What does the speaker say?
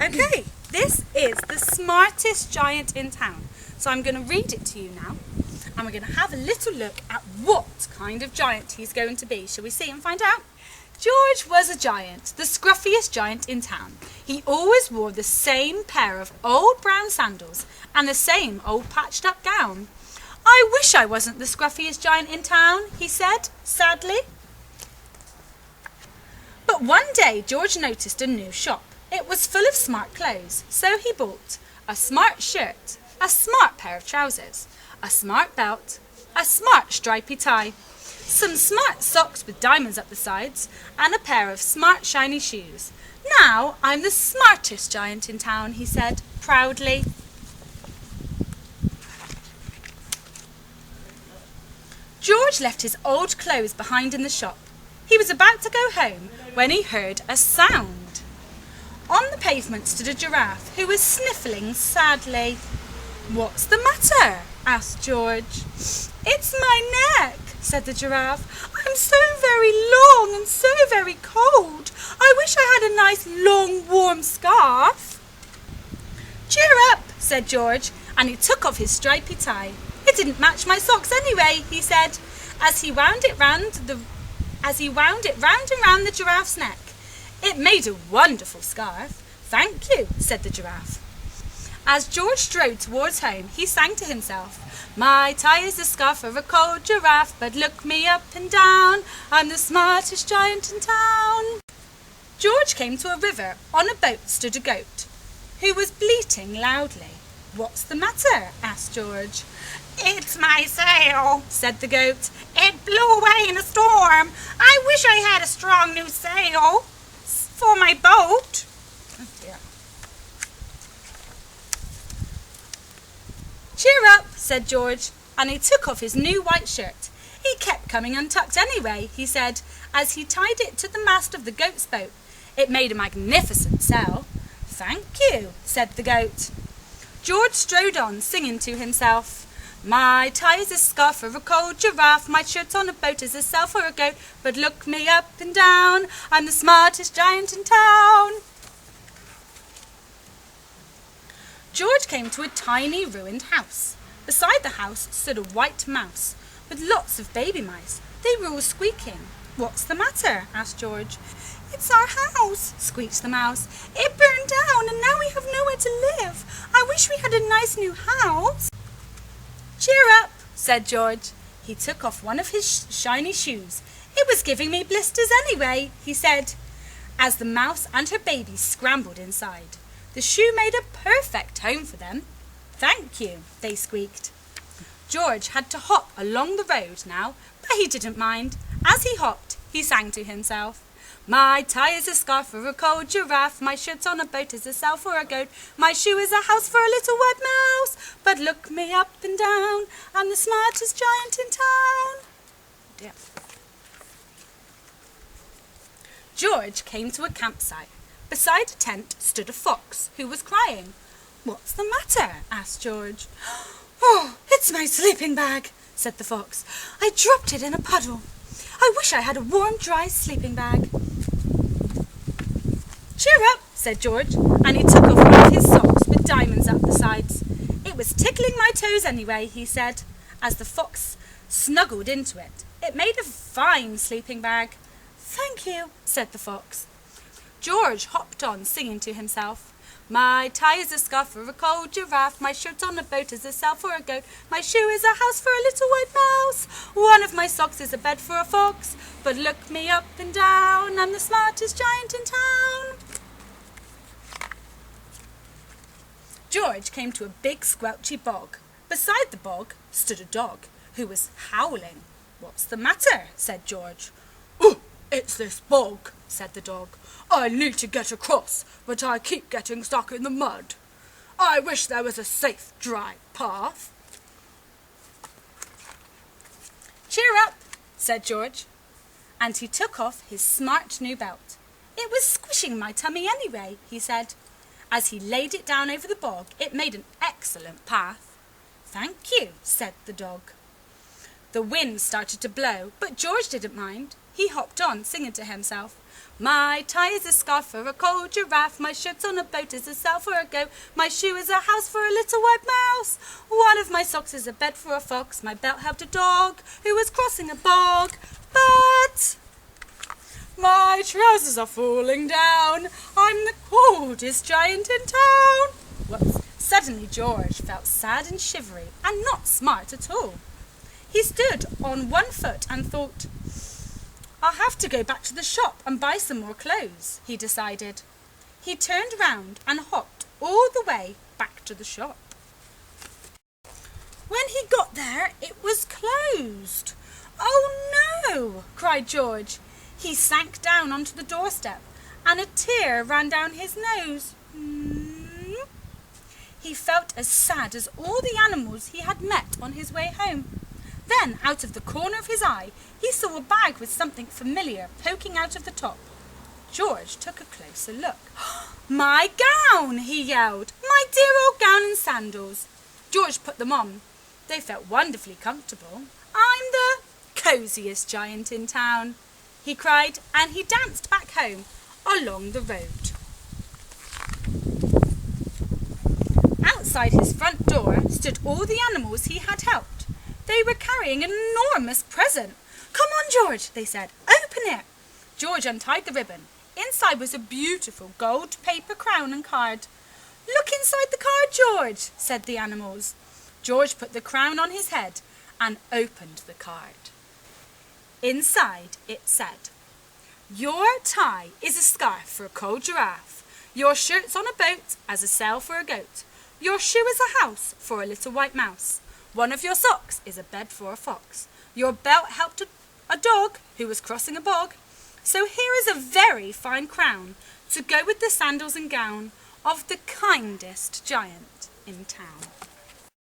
Okay, this is the smartest giant in town. So I'm going to read it to you now. And we're going to have a little look at what kind of giant he's going to be. Shall we see and find out? George was a giant, the scruffiest giant in town. He always wore the same pair of old brown sandals and the same old patched up gown. "I wish I wasn't the scruffiest giant in town," he said, sadly. But one day George noticed a new shop. It was full of smart clothes, so he bought a smart shirt, a smart pair of trousers, a smart belt, a smart stripy tie, some smart socks with diamonds up the sides, and a pair of smart shiny shoes. "Now I'm the smartest giant in town," he said, proudly. George left his old clothes behind in the shop. He was about to go home when he heard a sound. On the pavement stood a giraffe who was sniffling sadly. "What's the matter?" asked George. "It's my neck," said the giraffe. "I'm so very long and so very cold. I wish I had a nice long warm scarf." "Cheer up," said George, and he took off his stripy tie. "It didn't match my socks anyway," he said, as he wound it round and round the giraffe's neck. It made a wonderful scarf. "Thank you," said the giraffe. As George strode towards home, he sang to himself, "My tie is a scarf for a cold giraffe, but look me up and down, I'm the smartest giant in town." George came to a river. On a boat stood a goat, who was bleating loudly. "What's the matter?" asked George. "It's my sail," said the goat. "It blew away in a storm. I wish I had a strong new sail for my boat." Oh dear. "Cheer up," said George, and he took off his new white shirt. "It kept coming untucked anyway," he said, as he tied it to the mast of the goat's boat. It made a magnificent sail. "Thank you," said the goat. George strode on, singing to himself, "My tie is a scarf for a cold giraffe, my shirt on a boat is a sail for a goat, but look me up and down, I'm the smartest giant in town." George came to a tiny ruined house. Beside the house stood a white mouse with lots of baby mice. They were all squeaking. "What's the matter?" asked George. "It's our house," squeaked the mouse. "It burned down and now we have nowhere to live. I wish we had a nice new house." "Cheer up," said George. He took off one of his shiny shoes. "It was giving me blisters anyway," he said, as the mouse and her baby scrambled inside. The shoe made a perfect home for them. "Thank you," they squeaked. George had to hop along the road now, but he didn't mind. As he hopped, he sang to himself, "My tie is a scarf for a cold giraffe, my shirt on a boat is a sail for a goat, my shoe is a house for a little white mouse, but look me up and down, I'm the smartest giant in town." Dear. George came to a campsite. Beside a tent stood a fox who was crying. "What's the matter?" asked George. "Oh, it's my sleeping bag," said the fox. "I dropped it in a puddle. I wish I had a warm, dry sleeping bag." "Cheer up," said George, and he took off one of his socks with diamonds up the sides. "It was tickling my toes anyway," he said, as the fox snuggled into it. It made a fine sleeping bag. "Thank you," said the fox. George hopped on, singing to himself, "My tie is a scarf for a cold giraffe, my shirt on a boat is a sail for a goat, my shoe is a house for a little white mouse, one of my socks is a bed for a fox, but look me up and down, I'm the smartest giant in town." George came to a big squelchy bog. Beside the bog stood a dog who was howling. "What's the matter?" said George. "Oh, it's this bog," said the dog. "I need to get across, but I keep getting stuck in the mud. I wish there was a safe, dry path." "Cheer up," said George, and he took off his smart new belt. "It was squishing my tummy anyway," he said. As he laid it down over the bog, it made an excellent path. "Thank you," said the dog. The wind started to blow, but George didn't mind. He hopped on, singing to himself, My tie is a scarf for a cold giraffe. My shirt's on a boat is a sail for a goat. My shoe is a house for a little white mouse. One of my socks is a bed for a fox. My belt helped a dog who was crossing a bog. But my trousers are falling down. I'm the coldest giant in town. Whoops. Suddenly George felt sad and shivery and not smart at all. He stood on one foot and thought, I'll have to go back to the shop and buy some more clothes, he decided. He turned round and hopped all the way back to the shop. When he got there, it was closed. Oh no, cried George. He sank down onto the doorstep and a tear ran down his nose. He felt as sad as all the animals he had met on his way home. Then, out of the corner of his eye, he saw a bag with something familiar poking out of the top. George took a closer look. My gown, he yelled. My dear old gown and sandals. George put them on. They felt wonderfully comfortable. I'm the cosiest giant in town, he cried, and he danced back home along the road. Outside his front door stood all the animals he had helped. They were carrying an enormous present. Come on, George, they said. Open it. George untied the ribbon. Inside was a beautiful gold paper crown and card. Look inside the card, George, said the animals. George put the crown on his head and opened the card. Inside it said, Your tie is a scarf for a cold giraffe. Your shirt's on a boat as a sail for a goat. Your shoe is a house for a little white mouse. One of your socks is a bed for a fox. Your belt helped a dog who was crossing a bog. So here is a very fine crown to go with the sandals and gown of the kindest giant in town.